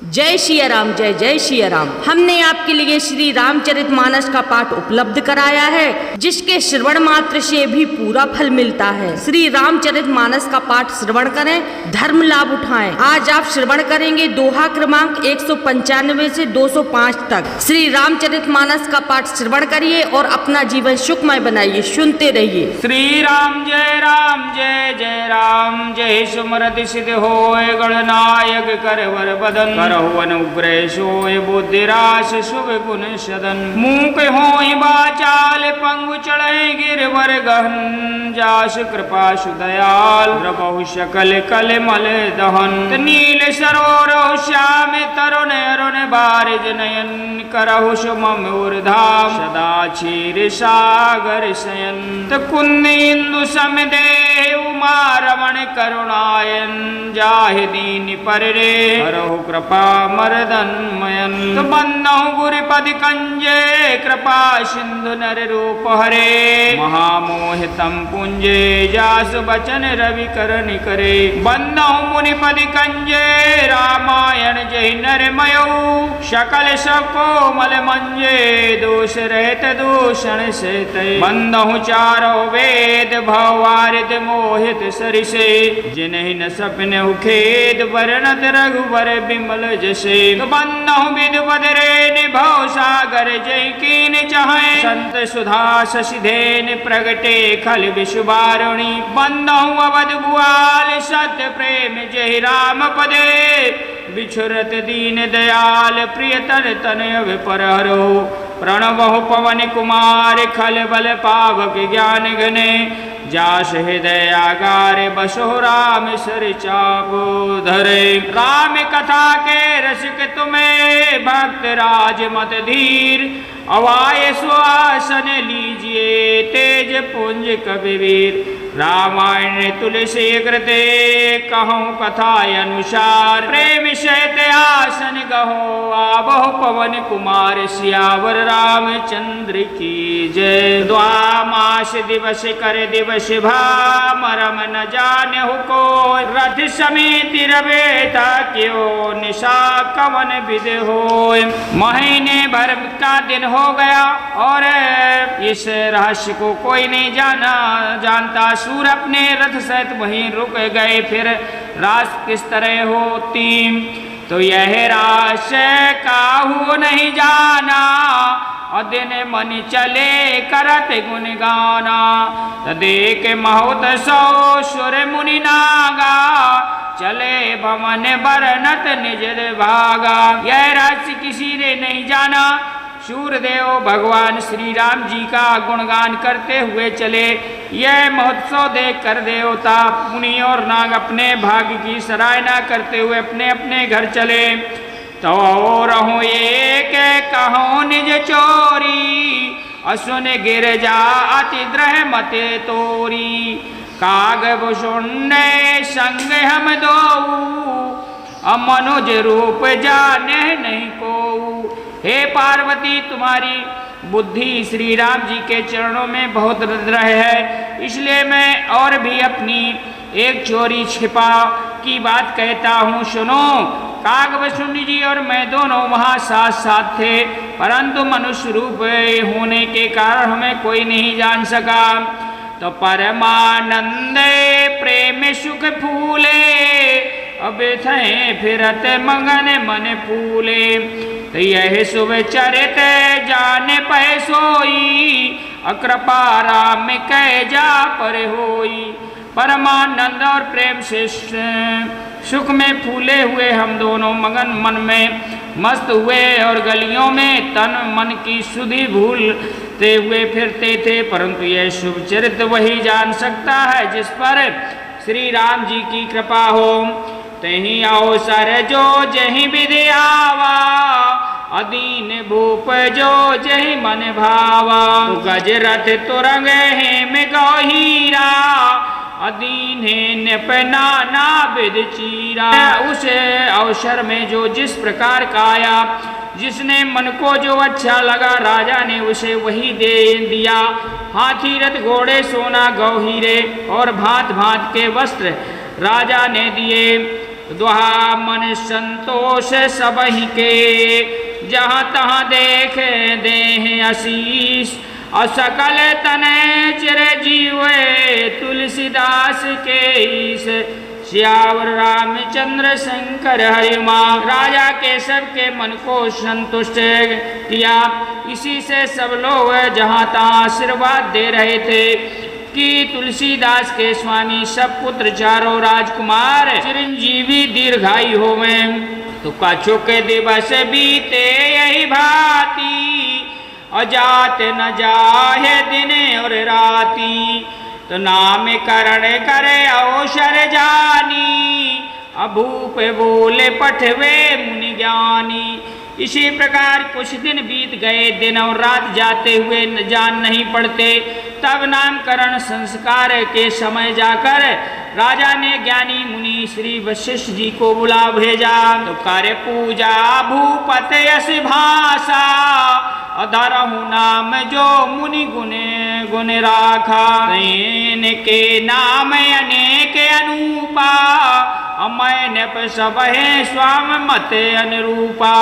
जय सिया राम, जय जय सिया राम। हमने आपके लिए श्री रामचरितमानस का पाठ उपलब्ध कराया है, जिसके श्रवण मात्र से भी पूरा फल मिलता है। श्री रामचरितमानस का पाठ श्रवण करें, धर्म लाभ उठाएं। आज आप श्रवण करेंगे दोहा क्रमांक 195 से 205 तक। श्री रामचरितमानस का पाठ श्रवण करिए और अपना जीवन सुखमय बनाइए। सुनते रहिए। श्री राम जय जय राम, जय सुमरति सिद्ध होय गणनायक करवर बदन, करहु अनुग्रह सोय बुद्धिराश शुभ गुण सदन। मूक होय बाचाल पंगु चढ़े गिरवर गहन, जास कृपा सुदयाल द्रवहु सकल कल मल दहन। नील सरोवर श्याम तरुण अरुण बारिज नयन, करहु सुमम धाम सदा क्षीर सागर शयन। कुंद इंदु समिदेव उमा रमण करुणायन, जाहि दीन पर रे करहु कृपा मर्दन मयन। बंदहु गुरुपद कंजे कृपा सिंधु नर रूप हरे, महामोहितम पुंजे जासु बचन रवि करन करे। बंदहु मुनिपद कंजे रामायण जय नर मयऊ, सकल सको मल मंजे दोष रहत दूषण से तय। बंदहु चारो वेद भवारित मोहित सरिसे, जिन्हि न सपने खेद वर्णत रघुवर बिमल जसे। बंदहु विदु बदरे निभव सागर जय कीन चाहे, संत सुधा शशिधेन प्रगटे खल विश्ववारुणी। बंदहु अवध बुआल सत्य प्रेम जय राम पदे, बिछुरत दीन दयाल प्रियतन तनय परहरो। प्रणवहु पवन कुमार खल बल पावक ज्ञान गने, जास हृदय आगार बसो राम सर चापो धरे। राम कथा के रसिक तुम्हें भक्त राज मत धीर, अवाय सुआसन लीजिए तेज पुंज कबीर। रामायण तुलसी कृते कहूँ कथा अनुसार, प्रेम सहित आसन गहो आबहो पवन कुमार। सियावर रामचंद्र की जय। द्वामास दिवस कर दिवस भा, मरम न जाने को रथ समेत रवेता क्यों, निशा कवन विध होय। महीने भर का दिन हो गया और इस रहस्य को कोई नहीं जानता। सूर अपने रथ सहित वहीं रुक गए। फिर रात किस तरह होती तो यह रहस्य काहू नहीं जाना, और दिन मन चले करत गुण गाना। देख महोत सौ सुर मुनि नागा, चले भवन बरनत निज भागा। यह रहस्य किसी ने नहीं जाना। सूरदेव भगवान श्री राम जी का गुणगान करते हुए चले। यह महोत्सव देख कर देवता मुनि और नाग अपने भाग्य की सराहना करते हुए अपने अपने घर चले। तो रहो एक कहो निज चोरी, असुन गिर जा अति द्रह मते तोरी। काग भुषुण्ड संग हम दो, मनुज रूप जाने नहीं को। हे पार्वती, तुम्हारी बुद्धि श्री राम जी के चरणों में बहुत हृदय है, इसलिए मैं और भी अपनी एक चोरी छिपा की बात कहता हूँ, सुनो। कागभूषुंड जी और मैं दोनों वहाँ साथ साथ थे, परंतु मनुष्य रूप होने के कारण हमें कोई नहीं जान सका। तो परमानंद प्रेम सुख फूले, अब थे फिरत मगन मन फूले। तो यह शुभ चरित जाने पै सोई, कृपा राम कह जा पर होई। परमानंद और प्रेम से सुख में फूले हुए हम दोनों मगन मन में मस्त हुए और गलियों में तन मन की सुधि भूलते हुए फिरते थे। परंतु यह शुभ चरित वही जान सकता है जिस पर श्री राम जी की कृपा हो। तही अवसर जो जही विधि आवा, अदीन भूप जो जही मन भावा। गज रथ तुरंग हेम गहीरा, अदीन नपना ना विद चीरा। उस अवसर में जो जिस प्रकार का आया, जिसने मन को जो अच्छा लगा, राजा ने उसे वही दे दिया। हाथी रथ घोड़े सोना गौ हीरे और भांत भांत के वस्त्र राजा ने दिए। दुहा मन संतोष सबहि के, जहाँ तहाँ देखे देह आशीष, और सकल तने चिर जीवे तुलसीदास के ईश। श्यावर रामचंद्र शंकर हरिमा, राजा केशव के मन को संतुष्ट किया। इसी से सब लोग जहाँ तहाँ आशीर्वाद दे रहे थे कि तुलसीदास के स्वामी सब पुत्र चारों राजकुमार चिरंजीवी दीर्घायु होवे। तो कछुक दिवस बीते यही भांति, अजात न जाहे दिन और राती। तो नाम करण करे अवसर जानी, अभूप बोले पठवे मुनि ज्ञानी। इसी प्रकार कुछ दिन बीत गए, दिन और रात जाते हुए जान नहीं पड़ते। तब नामकरण संस्कार के समय जाकर राजा ने ज्ञानी मुनि श्री वशिष्ठ जी को बुला भेजा। तो कर पूजा भूपत यश भाषा, अधरहु नाम जो मुनि गुने गुण राखा। इनके नाम अनेक अनूपा, अमैन सब है स्वाम मत अनुरूपा।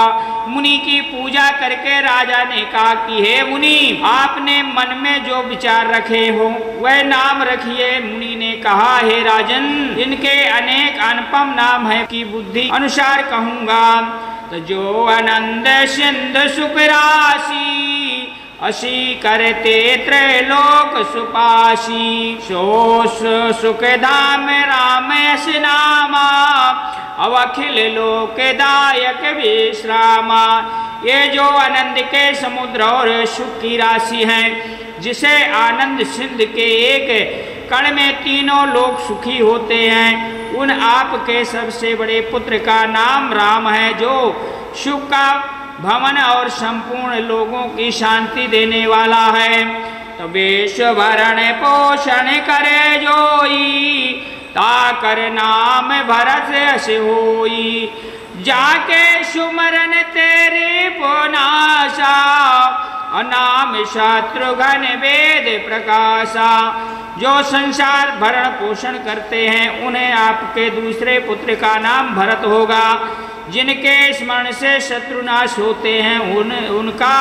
मुनि की पूजा करके राजा ने कहा कि हे मुनि, आपने मन में जो विचार रखे हो वह नाम रखिए। मुनि ने कहा, हे राजन, इनके अनेक अनुपम नाम है कि बुद्धि अनुसार कहूँगा। तो जो आनंद सिंधु सुख राशि, असी करते त्रैलोक सुपासी। सो सुख धाम राम यश नामा, अब अखिल लोक दायक विश्रामा। ये जो आनंद के समुद्र और सुख की राशि है, जिसे आनंद सिंध के एक कण में तीनों लोग सुखी होते हैं, उन आपके सबसे बड़े पुत्र का नाम राम है, जो सुख का भवन और संपूर्ण लोगों की शांति देने वाला है। तो वेश भरण पोषण करे जोई, ताकर नाम भरत यश होई। जाके सुमरन तेरे पुनासा, अनाम शत्रुघ्न वेद प्रकाशा। जो संसार भरण पोषण करते हैं, उन्हें आपके दूसरे पुत्र का नाम भरत होगा। जिनके स्मरण से शत्रुनाश होते हैं, उनका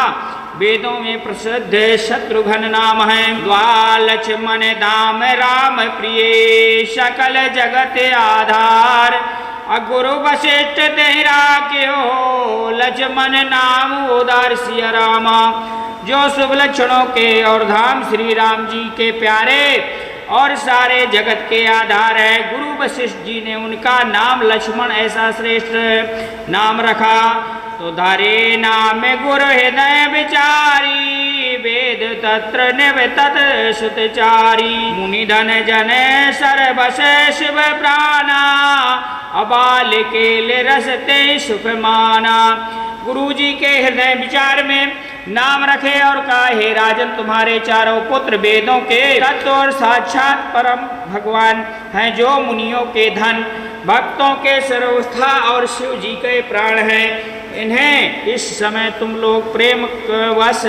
वेदों में प्रसिद्ध शत्रुघ्न नाम है। द्वा लक्ष्मण दाम राम प्रिय, सकल जगत आधार। गुरु वशिष्ठ तेरा के हो, लक्ष्मण नाम उदार सिया रामा। जो शुभ लक्षणों के और धाम श्री राम जी के प्यारे और सारे जगत के आधार है। गुरु वशिष्ठ जी ने उनका नाम लक्ष्मण ऐसा श्रेष्ठ नाम रखा। तो धारे नाम गुरु हृदय विचारी, वेद तत्र निव तत् सुतचारी। मुनि धन जन सर्वश शिव प्राणा, अबाल के ले रसते सुख माना। गुरु जी के हृदय विचार में नाम रखे और कहा, हे राजन, तुम्हारे चारों पुत्र वेदों के तत्व और साक्षात परम भगवान हैं, जो मुनियों के धन, भक्तों के सर्वस्था और शिव जी के प्राण हैं। इन्हें इस समय तुम लोग प्रेम वश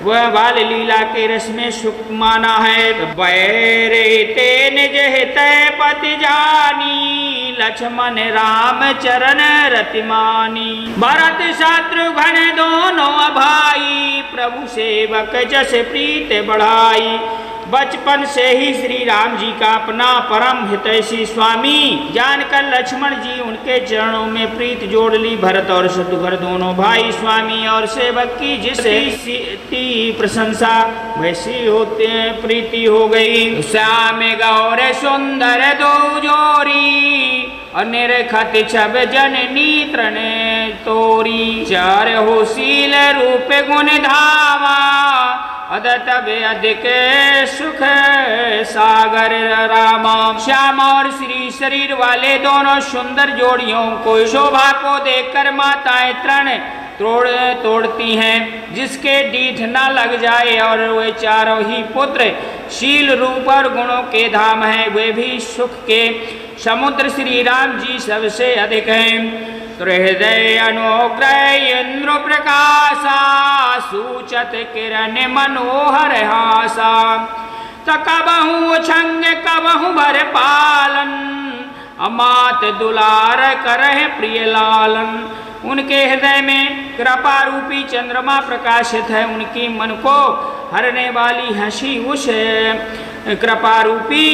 वह बाल लीला के रस में सुख माना है। बैरे ते निज हित पति जानी, लक्ष्मण राम चरण रतिमानी। भरत शत्रुघ्न दोनों भाई, प्रभु सेवक जस प्रीत बढ़ाई। बचपन से ही श्री राम जी का अपना परम हितैषी स्वामी जानकर लक्ष्मण जी उनके चरणों में प्रीत जोड़ ली। भरत और शत्रुघ्न दोनों भाई स्वामी और सेवक की जिसकी प्रशंसा वैसी होते प्रीति हो गई। श्याम गौर सुंदर दो जोरी, अनिरखत छब जननी तृण तोरी। चार हो शील रूप गुण धामा, अदत अधिक सुख सागर रामा। श्याम और श्री शरीर वाले दोनों सुंदर जोड़ियों को शोभा को देखकर माताएं तृण तोड़ती हैं, जिसके डीठ न लग जाए। और वे चारों ही पुत्र शील रूप और गुणों के धाम हैं, वे भी सुख के समुद्र श्री राम जी सबसे अधिक हैं। हृदय अनुग्रह इंद्र प्रकाशा, सूचत किरण मनोहर हासा। कबहु छंग कबहु भर पालन, अमात दुलार करह प्रिय लालन। उनके हृदय में कृपा रूपी चंद्रमा प्रकाशित है, उनकी मन को हरने वाली हंसी उस कृपा रूपी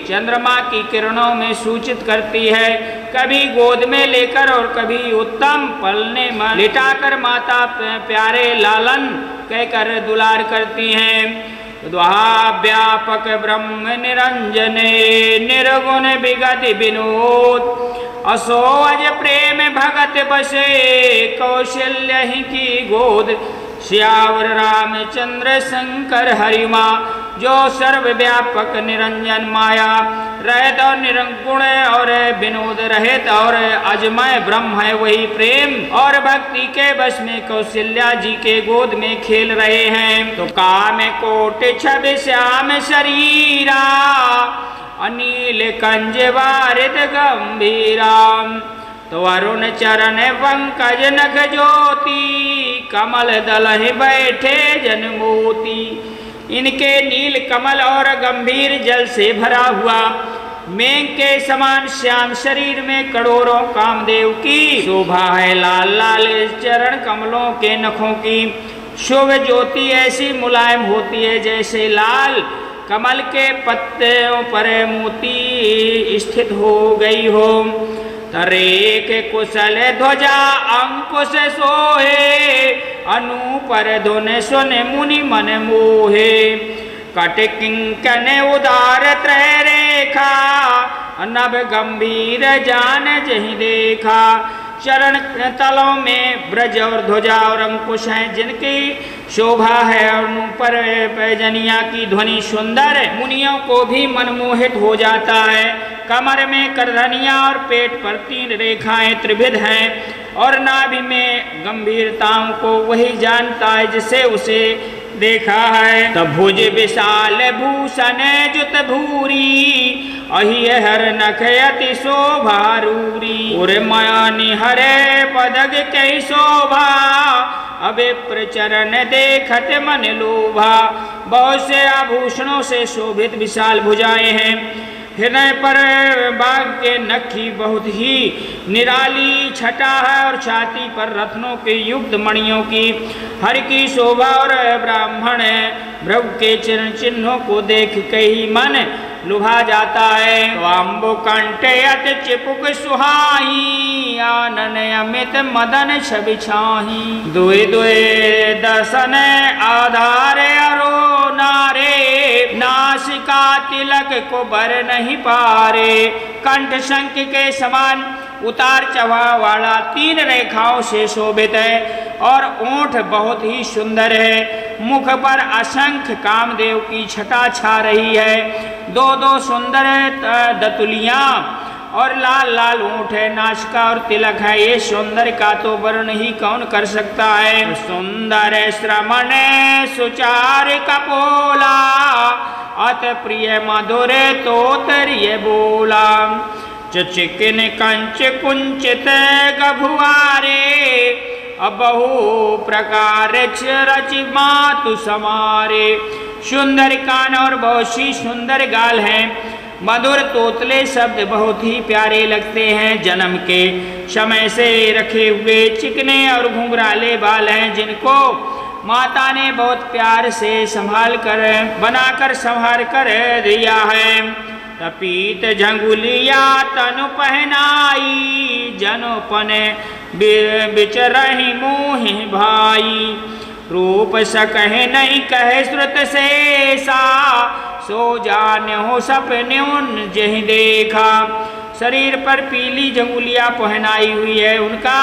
चंद्रमा की किरणों में सूचित करती है। कभी गोद में लेकर और कभी उत्तम पलने में लिटाकर माता प्यारे लालन कहकर दुलार करती हैं। व्यापक ब्रह्म निरंजने निर्गुण विगति विनोद, असो अज प्रेम भगत बसे कौशल्य ही की गोद। श्यावर रामचंद्र शंकर हरिमा, जो सर्वव्यापक निरंजन माया रहित और निर्गुण और विनोद रहित और अजमय ब्रह्म है, वही प्रेम और भक्ति के वश में कौशल्या जी के गोद में खेल रहे हैं। तो काम कोट छब श्याम शरीरा, अनिल कंज वारिद गंभीरा। तो अरुण चरण पंकज नख ज्योति, कमल दल बैठे जनमोती। इनके नील कमल और गंभीर जल से भरा हुआ मेघ के समान श्याम शरीर में करोड़ों कामदेव की शोभा है। लाल लाल चरण कमलों के नखों की शुभ ज्योति ऐसी मुलायम होती है जैसे लाल कमल के पत्तों पर मोती स्थित हो गई हो। तरेक कुशल ध्वजा अंकुश सोहे, अनुपर धुन सुन मुनि मन मोहे। कट किंकन उदार त्रय रेखा, नभ गंभीर जान जहि देखा। चरण तलों में ब्रज और ध्वजा और अंकुश हैं, जिनकी शोभा है और ऊपर पैजनिया की ध्वनि सुंदर मुनियों को भी मनमोहित हो जाता है। कमर में करधनिया और पेट पर 3 रेखाएं त्रिभिद हैं और नाभि में गंभीरताओं को वही जानता है जिसे उसे देखा है। तब भुज विशाल भूषण जुत भूरी, अहि हर नख अति शोभा रूरी। उर मयानि हरे पदग कई शोभा, अबे प्रचरण देखत मन लोभा। बहुत से आभूषणों से शोभित विशाल भुजाएं हैं। हृदय पर बाघ के नख की बहुत ही निराली छटा है और छाती पर रत्नों के युक्त मणियों की हर की शोभा। और ब्राह्मण भ्रव के चरण चिन्हों को देख के ही मन लुभा जाता है। वाम्बु कंठ अति चिपुक सुहाई, आनन अमित मदन छवि छाही। दुए दुए दर्शन आधार अरो नारे, नासिका तिलक को बर नहीं पारे। कंठ शंख के समान उतार चढ़ाव वाला 3 रेखाओं से शोभित है और ओंठ बहुत ही सुंदर है। मुख पर असंख्य कामदेव की छटा छा रही है। 2-2 सुंदर दतुलियां और लाल लाल ओंठ है। नासिका और तिलक है। ये सौंदर्य का तो वर्ण ही कौन कर सकता है। सुंदर श्रमण सुचार कपोला, अत प्रिय मधुर तोतरिय बोला। चिकिन कंच कुंचित गभुआरे, बहु प्रकार रच मातु समारे। सुंदर कान और बहुत सी सुंदर गाल हैं। मधुर तोतले शब्द बहुत ही प्यारे लगते हैं। जन्म के समय से रखे हुए चिकने और घुंघराले बाल हैं, जिनको माता ने बहुत प्यार से संभाल कर बनाकर संभाल कर दिया है। तपीत झंगुलिया तनु पहनाई, जनोपन बिचरहि मोहि भाई। रूप सकह नहीं कहे श्रुत शेषा, सो जान हो सपने उन जहि देखा। शरीर पर पीली झंगुलिया पहनाई हुई है। उनका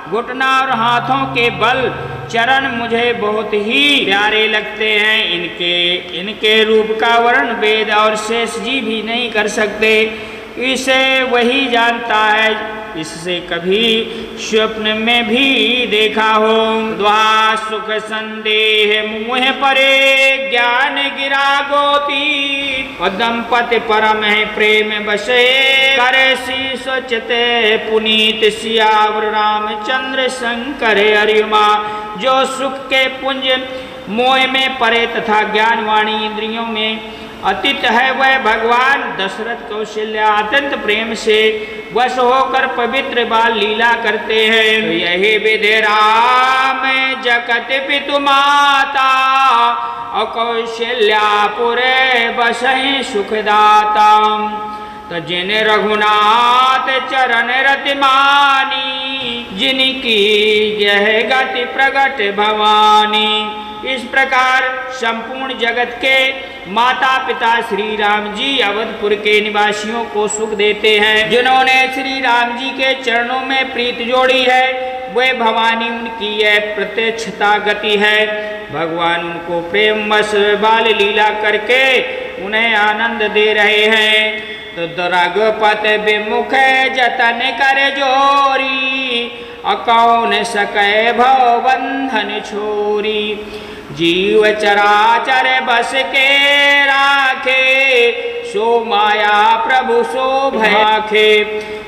घुटना और हाथों के बल चरण मुझे बहुत ही प्यारे लगते हैं। इनके रूप का वर्णन वेद और शेष जी भी नहीं कर सकते। इसे वही जानता है इससे कभी स्वप्न में भी देखा हो। द्वा सुख संदेह मुँह परे, ज्ञान गिरा गोती। दंपति परम है प्रेम बसे, करे सी सोचते पुनीत। सियावर रामचंद्र शंकर हरिमा, जो सुख के पुंज मोह में परे तथा ज्ञानवाणी इंद्रियों में अतीत है वह भगवान दशरथ कौशल्या अत्यंत प्रेम से वश होकर पवित्र बाल लीला करते हैं। तो यही विधि राम जगत पितु माता और कौशल्यापुरे बसहि सुखदाता। तो जिन रघुनाथ चरण रति मानी जिनकी यह गति प्रगट भवानी। इस प्रकार संपूर्ण जगत के माता पिता श्री राम जी अवधपुर के निवासियों को सुख देते हैं। जिन्होंने श्री राम जी के चरणों में प्रीत जोड़ी है वे भवानी उनकी यह प्रत्यक्षता गति है। भगवान उनको प्रेम वश बाल लीला करके उन्हें आनंद दे रहे हैं। तो रघुपत विमुख जतन कर जोरी अकौन सकै भव बंधन छोरी। जीव चराचर बस के राखे सो माया प्रभु सो भयाखे।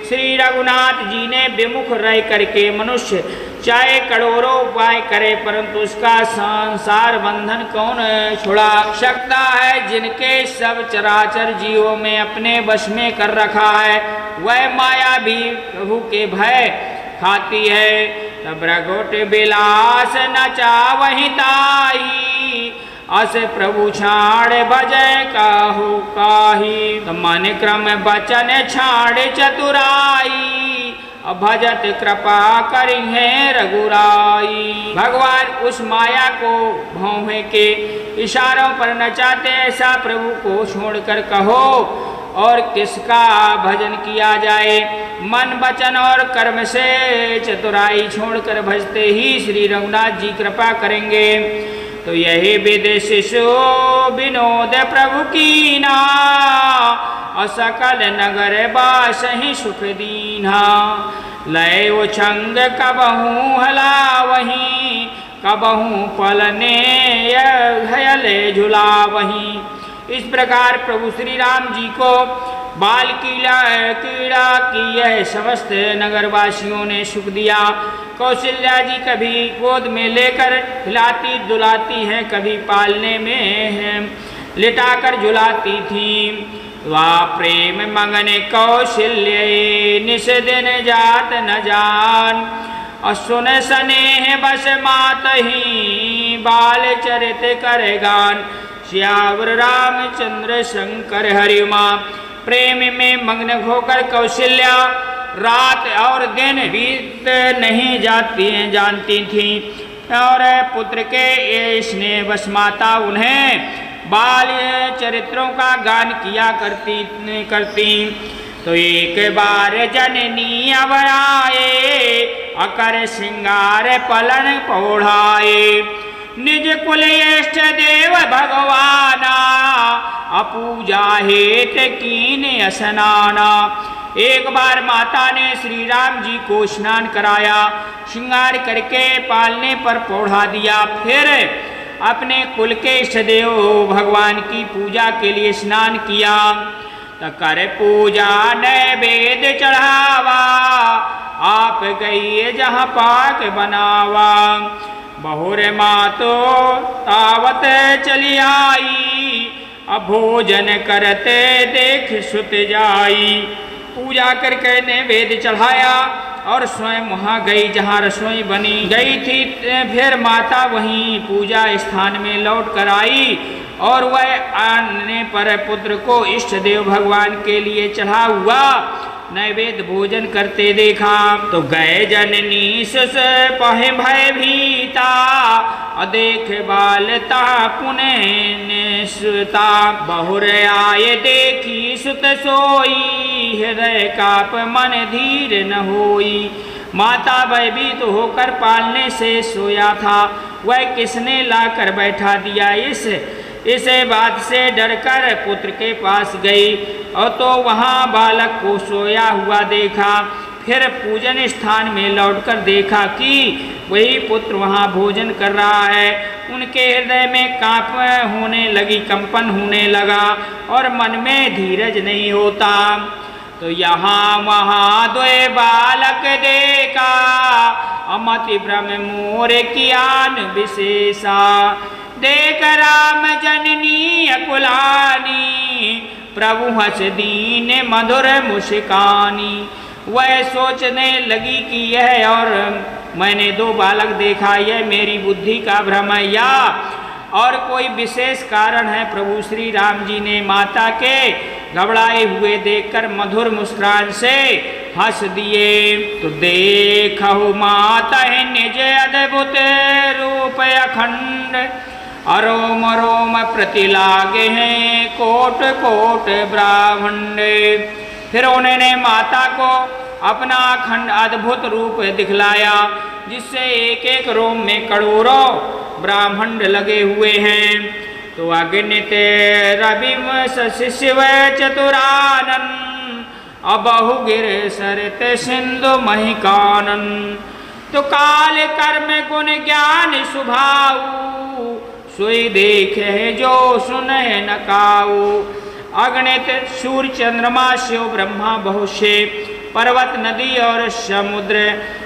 श्री रघुनाथ जी ने विमुख रह करके मनुष्य चाहे करोड़ों उपाय करे परंतु उसका संसार बंधन कौन छुड़ा सकता है। जिनके सब चराचर जीवों में अपने वश में कर रखा है वह माया भी प्रभु के भय खाती है। तब रघुट बिलास नचा वही ताई अस प्रभु छाड़ भजय काहू काही। तो मन क्रम बचन छाड़ चतुराई भजत कृपा करी है रघुराई। भगवान उस माया को भौहे के इशारों पर नचाते ऐसा प्रभु को छोड़कर कहो और किसका भजन किया जाए। मन वचन और कर्म से चतुराई छोड़कर भजते ही श्री रघुनाथ जी कृपा करेंगे। तो यही विधि शिशु विनोद प्रभु कीना असकल नगर बासहि सुख दीन्हा। लय उछंग कबहू हला वहीं कबहू पलने घयले झुला वहीं। इस प्रकार प्रभु श्री राम जी को बाल कीड़ा की यह समस्त नगरवासियों ने सुख दिया। कौशल्या जी कभी गोद में लेकर हिलाती दुलाती हैं कभी पालने में लिटाकर झुलाती थी। वाह प्रेम मगन कौशल्य निस दिन जात न जान और सुन स्नेह बस मात ही बाल चरित कर गान। श्यावर रामचंद्र शंकर हरिमा। प्रेम में मग्न होकर कौशल्या रात और दिन बीत नहीं जानती थी और पुत्र के ये स्नेह बस माता उन्हें बाल चरित्रों का गान किया करती। तो एक बार जननी अब आए अकर श्रृंगार पलन पौढ़ाए। निज कुल इष्ट देव भगवाना अपूजा हेत कीन स्नाना। एक बार माता ने श्री राम जी को स्नान कराया श्रृंगार करके पालने पर पौढ़ा दिया। फिर अपने कुल के इष्ट देव भगवान की पूजा के लिए स्नान किया। तो कर पूजा नैवेद्य चढ़ावा आप गई जहाँ पाक बनावा। बहुर मातो तावत चली आई अब भोजन करते देख सुत जाई। पूजा करके नैवेद्य चढ़ाया और स्वयं वहाँ गई जहाँ रसोई बनी गई थी। फिर माता वहीं पूजा स्थान में लौट कर आई और वह आने पर पुत्र को इष्ट देव भगवान के लिए चढ़ा हुआ नैवेद्य भोजन करते देखा। तो गए जननी सुस पहे भय भीता देख बालता पुण्य सुता। बहुर आये देखी सुत सोई हृदय काप मन धीर न होई। माता भयभीत होकर पालने से सोया था वह किसने लाकर बैठा दिया। इस बात से डरकर पुत्र के पास गई और तो वहाँ बालक को सोया हुआ देखा। फिर पूजन स्थान में लौटकर देखा कि वही पुत्र वहाँ भोजन कर रहा है। उनके हृदय में कंपन होने लगा और मन में धीरज नहीं होता। तो यहाँ वहाँ द्वे बालक देखा अमति भ्रम मोर कियान विशेषा। देख राम जननी अकुलानी, प्रभु हंस दीन मधुर मुस्कानी। वह सोचने लगी कि यह और मैंने दो बालक देखा, यह मेरी बुद्धि का भ्रम है या और कोई विशेष कारण है। प्रभु श्री राम जी ने माता के घबराए हुए देखकर मधुर मुस्कान से हंस दिए। तो देखहु माता निज अद्भुत रूप अखंड, अरोम रोम प्रति लागे हैं कोट कोट ब्राह्मण। फिर उन्होंने माता को अपना अखंड अद्भुत रूप दिखलाया, जिससे एक एक रोम में करोड़ों ब्राह्मण लगे हुए हैं। तो अगणित रविम शिव चतुरानन, अबहु गिर सरित सिंधु महिकानन। तो काल कर्म गुण ज्ञान सुभाऊ, सोई देखे जो सुने न काऊ। अगणित सूर्य चंद्रमा शिव ब्रह्मा बहुत से, पर्वत नदी और समुद्र,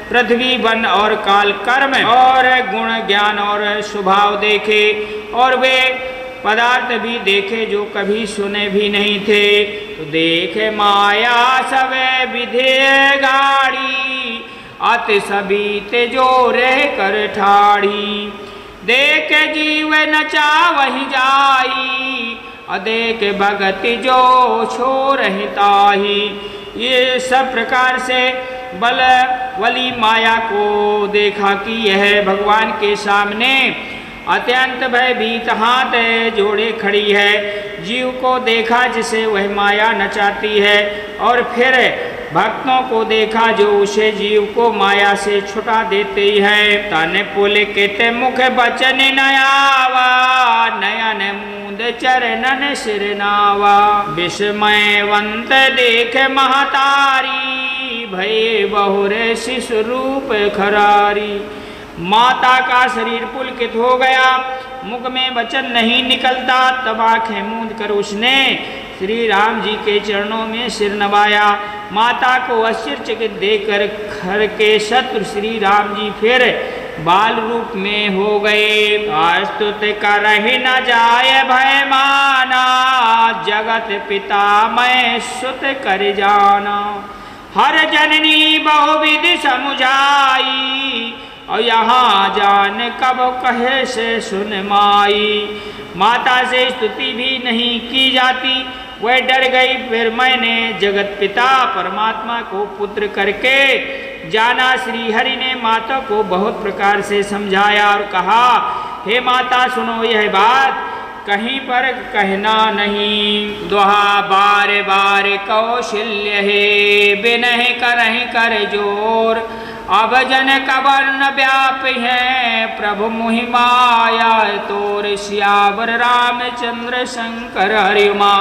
पृथ्वी वन और काल कर्म और गुण ज्ञान और स्वभाव देखे, और वे पदार्थ भी देखे जो कभी सुने भी नहीं थे। तो देखे माया सब विधि गाड़ी, अति सभी ते जो रह कर ठाड़ी। देख जीव नचा वही जाई, अदेख भगति जो छोड़ ताही। ये सब प्रकार से वली माया को देखा कि यह भगवान के सामने अत्यंत भयभीत हाथ जोड़े खड़ी है। जीव को देखा जिसे वह माया नचाती है, और फिर भक्तों को देखा जो उसे जीव को माया से छुटा देती है। तन पुल के मुख बचन नयावा, नयन मूंद चरणन सिरनावा। विस्मयवंत देख महतारी, भय बहुरे शिशु रूप खरारी। माता का शरीर पुलकित हो गया, मुख में वचन नहीं निकलता। तब आंखें मूंद कर उसने श्री राम जी के चरणों में सिर नवाया। माता को आश्चर्यचकित देखकर खर के शत्रु श्री राम जी फिर बाल रूप में हो गए। स्तुत करहि न जाय भय माना, जगत पिता मैं सुत कर जाना। हर जननी बहुविधि समुझाई, और यहाँ जान कब कहे से सुन माई। माता से स्तुति भी नहीं की जाती, वह डर गई। फिर मैंने जगत पिता परमात्मा को पुत्र करके जाना। श्री हरि ने माता को बहुत प्रकार से समझाया और कहा, हे माता सुनो, यह बात कहीं पर कहना नहीं। दोहा बार बार कौशल्य है, बिनह करहि कर जोर। अब जन कबर न व्याप है, प्रभु मुहि माया तोर। सियावर रामचंद्र शंकर हरि उमा।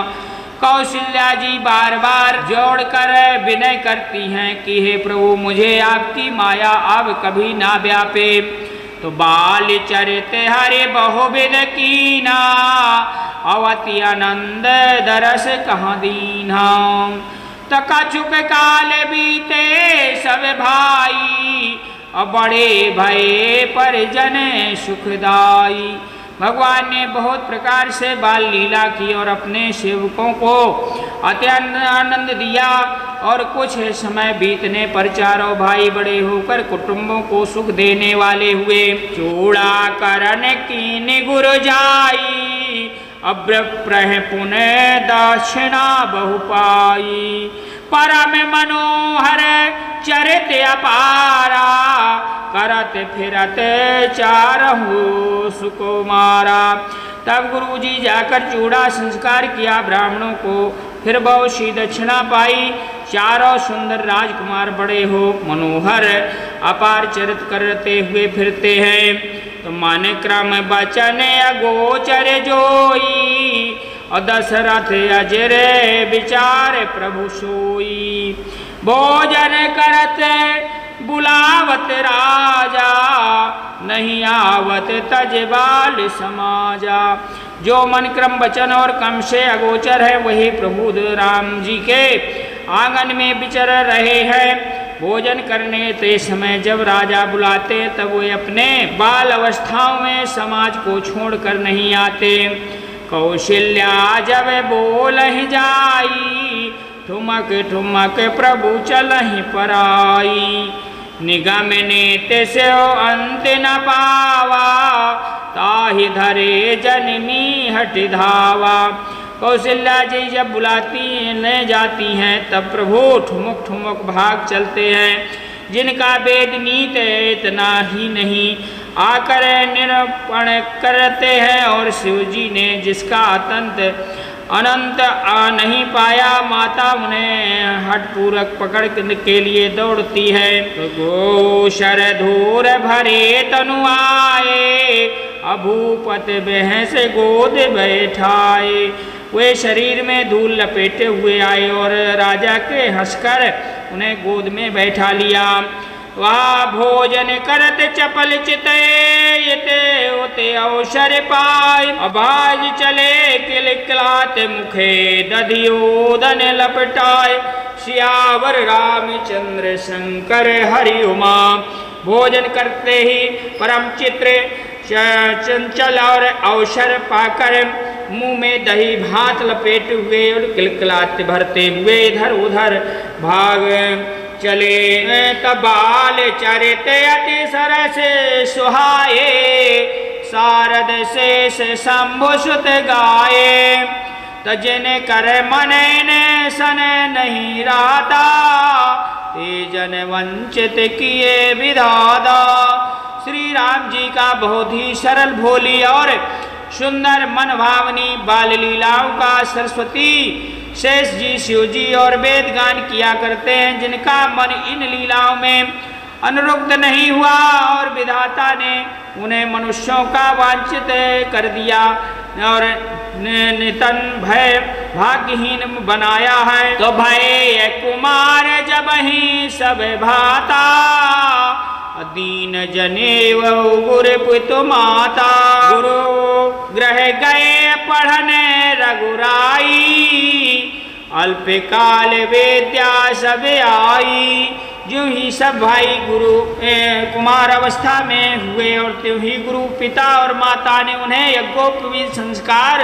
कौशल्या जी बार बार जोड़कर विनय करती हैं कि हे प्रभु, मुझे आपकी माया अब कभी ना व्यापे। तो बाल चरित हरि बहुविध कीना, अवति आनंद दरस कहाँ दीना। तो कछुक काल बीते सब भाई, बड़े भये परिजन सुखदाई। भगवान ने बहुत प्रकार से बाल लीला की और अपने सेवकों को अत्यंत आनंद दिया। और कुछ समय बीतने पर चारों भाई बड़े होकर कुटुंबों को सुख देने वाले हुए। चूड़ा करण कीन गुरु जाई, अब्र प्रह पुनः दक्षिणा बहु पाई। परम मनोहर चरित अपारा, करत फिरत चारहु सुकुमारा। तब गुरुजी जाकर चूड़ा संस्कार किया ब्राह्मणों को, फिर बहुत सी दक्षिणा पाई। चारों सुंदर राजकुमार बड़े हो मनोहर अपार चरित करते हुए फिरते हैं। तो मन क्रम बचन अगोचर जोई, और दशरथ अजर विचार प्रभु सोई। भोजन करत बुलावत राजा, नहीं आवत तजबाल समाजा। जो मन क्रम वचन और कम से अगोचर है, वही प्रभु राम जी के आंगन में विचर रहे हैं। भोजन करने ते समय जब राजा बुलाते तब वे अपने बाल अवस्थाओं में समाज को छोड़कर नहीं आते। कौशल्या जब बोलहि जाई, ठुमक ठुमक प्रभु चलहि पराई। निगम नेत से अंत न पावा, ताहि धरे जननी हट धावा। कौशल्या जी जब बुलाती ले जाती हैं तब प्रभु ठुमक ठुमक भाग चलते हैं। जिनका वेद नीत इतना ही नहीं आकर निरूपण करते हैं, और शिव जी ने जिसका अनंत आ नहीं पाया, माता उन्हें हठपूर्वक पकड़ के लिए दौड़ती है। तो गो शरधूर भरे तनु आए, अभूपत बह से गोद बैठाए। वे शरीर में धूल लपेटे हुए आए और राजा के हंसकर उन्हें गोद में बैठा लिया। वह भोजन करत चपल चिते उते अवसर पाए, अबाज चले किलकिलात मुखे दधियोदन लपटाए। सियावर रामचंद्र शंकर हरि उमा। भोजन करते ही परम चित्र चंचल और अवसर पाकर मुंह में दही भात लपेटे हुए और किलकिलाते भरते हुए इधर उधर भाग चले। तबाल चरित अति सरस सुहाए, शारद शेष शंभु सुत गाये। तजन कर मन ने सन नहीं राता, तेजन वंचित किए विधाता। श्री राम जी का बहुत ही सरल भोली और सुंदर मन भावनी बाल लीलाओं का सरस्वती शेष जी शिव जी और वेद गान किया करते हैं, जिनका मन इन लीलाओं में अनुरुग्ध नहीं हुआ और विधाता ने उन्हें मनुष्यों का वांछित कर दिया और नितन भय भाग्यहीन बनाया है। तो भय कुमार जब ही सब भाता, दीन जनेव गुरु माता। गुरु ग्रह गए पढ़ने रघुराई, अल्पकाल विद्या सब आई। जो ही सब भाई गुरु कुमार अवस्था में हुए और त्यों ही गुरु पिता और माता ने उन्हें यज्ञोपवीत संस्कार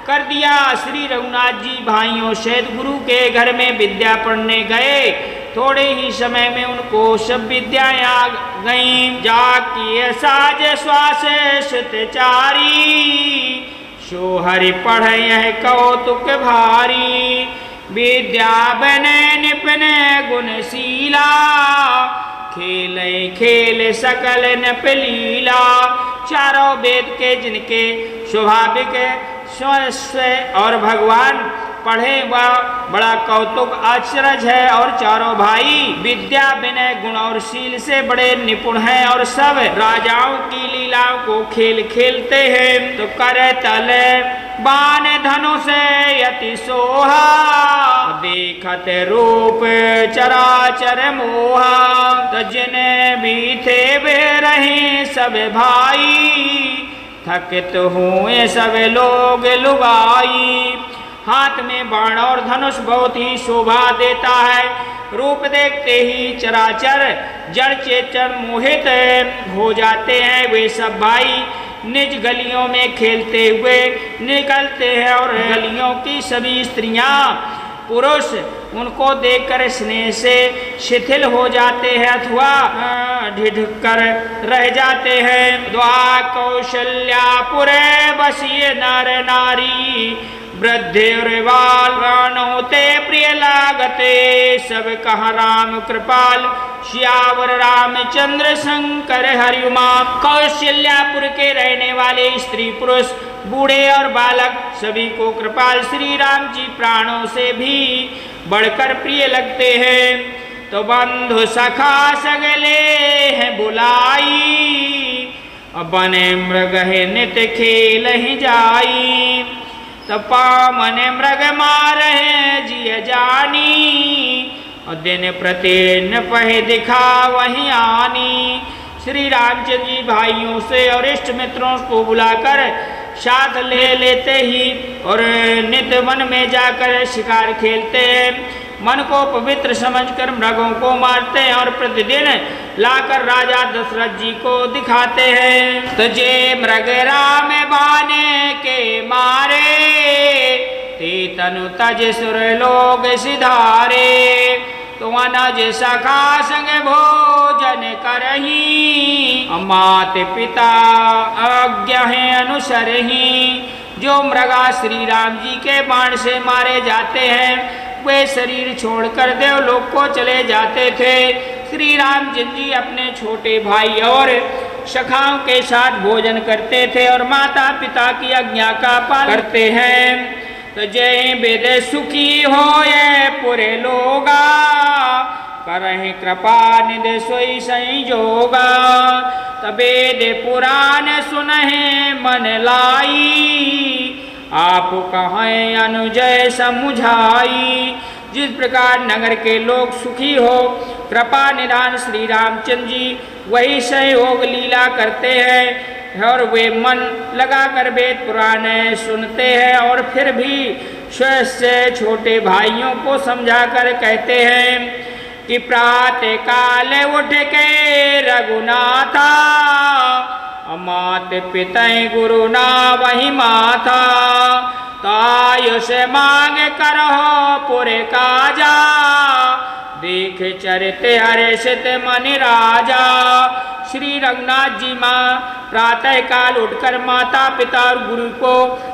कर दिया। श्री रघुनाथ जी भाइयों सहित गुरु के घर में विद्या पढ़ने गए। थोड़े ही समय में उनको सब विद्याएं आ गईं। जाकी साज श्वास सुतचारी, सो हरि पढ़ यह कौतुक भारी। विद्या बने निपुण गुणशीला, खेले खेल सकल नपलीला। चारों वेद के जिनके स्वाभाविक स्व और भगवान पढ़े वह बड़ा कौतुक आश्चर्य है। और चारों भाई विद्या विनय गुण और शील से बड़े निपुण हैं और सब राजाओं की लीलाओं को खेल खेलते हैं। तो कर तल बाण धनुष यति सोहा, देखत रूप चराचर मोहा। तो जिन भी थे वे रहे सब भाई, थकित हुए सब लोग लुगाई। हाथ में बाण और धनुष बहुत ही शोभा देता है। रूप देखते ही चराचर जड़ चेतन मोहित हो जाते हैं। वे सब भाई निज गलियों में खेलते हुए निकलते हैं और गलियों की सभी स्त्रियां पुरुष उनको देखकर स्नेह से शिथिल हो जाते हैं अथवा ढिढक कर रह जाते हैं। द्वा कौशल्यापुरे बसिए नर नारी, वृद्धि और बाल प्राण होते प्रिय लागते। सब कहा राम कृपाल, श्यावर रामचंद्र शंकर हरि उमा। कौशल्यापुर के रहने वाले स्त्री पुरुष बूढ़े और बालक सभी को कृपाल श्री राम जी प्राणों से भी बढ़कर प्रिय लगते हैं। तो बंधु सखा सगले हैं बुलाई, बने मृग नित खेल ही जाई। तपामन मृग मारे जिय जानी, और दिन प्रतिदिन पहे दिखा वही आनी। श्री रामचंद्र जी भाइयों से और इष्ट मित्रों को बुलाकर साथ ले लेते ही और नित्य वन में जाकर शिकार खेलते हैं। मन को पवित्र समझकर मृगों को मारते हैं और प्रतिदिन लाकर राजा दशरथ जी को दिखाते हैं। तुझे मृग राम बाने के मारे, ते तनु तज सुर लोग सिधारे। तो अनज सखा संग भोजन करही, मात पिता आज्ञा है अनुसरही। जो मृगा श्री राम जी के बाण से मारे जाते हैं वे शरीर छोड़कर देवलोक को चले जाते थे। श्री रामचंद्र जी अपने छोटे भाई और सखाओं के साथ भोजन करते थे और माता पिता की आज्ञा का पालन करते हैं। तो जय वेद सुखी होए पुरे लोगा, करहि कृपा निधि सोई संजोगा। तबेद पुराण सुनहि मन लाई, आप कहें अनुजय समुझाई। जिस प्रकार नगर के लोग सुखी हो कृपा निधान श्री रामचंद्र जी वही सहयोग लीला करते हैं और वे मन लगाकर वेद पुराण सुनते हैं और फिर भी स्वयं से छोटे भाइयों को समझाकर कहते हैं कि प्रातः काल उठ के रघुनाथा, मात पिता गुरु ना वही माथा। तायुष मांग करहो पुरे काजा, देख चरित हर्षित मन राजा। श्री रघुनाथ जी माँ प्रातः काल उठकर माता पिता और गुरु को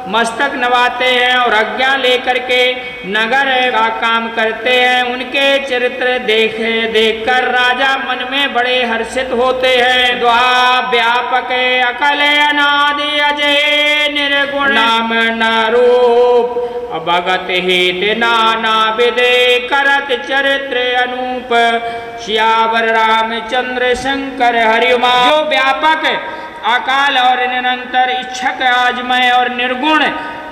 मस्तक नवाते हैं और आज्ञा लेकर के नगर का काम करते हैं। उनके चरित्र देखकर राजा मन में बड़े हर्षित होते हैं। द्वा व्यापक अकल अनादि अजय निर्गुण, नाम न रूप भगत हित नाना विदे, करत चरित्र अनूप। श्यावर रामचंद्र शंकर हरिमा। जो व्यापक अकाल और निरंतर इच्छक आजमय और निर्गुण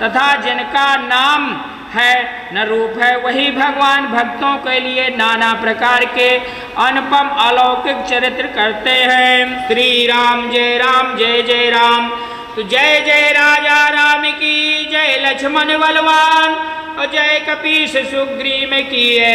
तथा जिनका नाम है न रूप है वही भगवान भक्तों के लिए नाना प्रकार के अनुपम अलौकिक चरित्र करते हैं। श्री राम जय जय राम। तो जय जय राजा राम की जय, लक्ष्मण बलवान और जय कपीस सुग्रीव किए,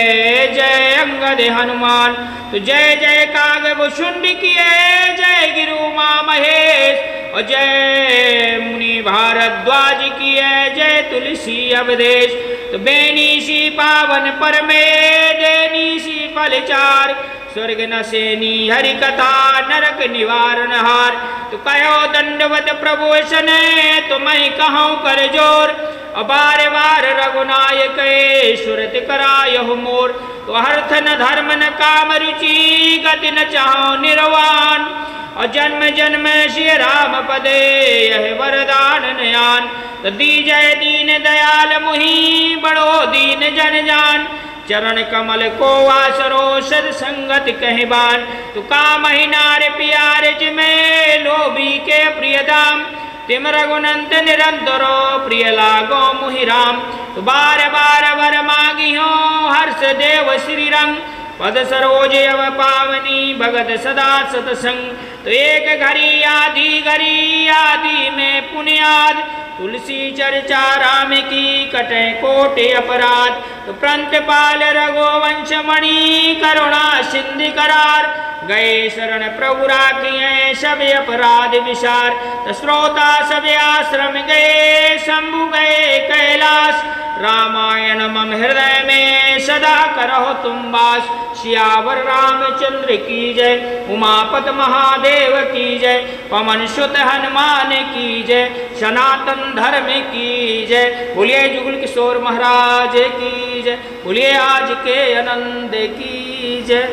जय अंगद हनुमान। तो जय जय काग शुंड किए, जय गिरु माँ महेश और जय मुनि भारद्वाज किए, जय तुलसी अवधेश। तो बेनीसी पावन परमे देनीसी फलचार, स्वर्ग नसेनी हरि कथा नरक निवारण हार। तो कहो दंडवत प्रभु सने, तुम्हें कहूँ कर जोर, बार बार रघुनायक सुरत करायहु मोर। तो अर्थ न धर्म न काम रुचि, गति न चाहो निर्वाण और जन्म जन्म श्री राम पदे यह वरदान नयान। तो दीजय दीन दयाल मुहि, बड़ो दीन जन जान, चरण कमल को आसरो सद संगत कहबान। तो काम ही नार प्यार जिमें लोभी के प्रिय दाम, तिम रघुनंद निरंतरो प्रिय लागो मुहि राम। तो बार बार वर मांगी हो हर्ष देव श्री रंग, पद सरोज अव पावनी भगत सदा सतसंग। तो एक घड़ी आदि में पुण्याद, तुलसी चर्चा राम की कटे कोटि अपराध। तो प्रंत पाल रघुवंश मणि, करुणा सिंधु करार, गए शरण प्रभु राखिए सब अपराध विसार। तो श्रोता सब आश्रम गए, शंभु गए कैलाश, रामायण मम हृदय में सदा करहो तुम वास। सियावर रामचंद्र की जय, उमापत महादेव की जय, पवन सुत हनुमान की जय, सनातन धर्म की जय। बोलिए जुगल किशोर महाराज की जय, बोलिए आज के आनंद की जय।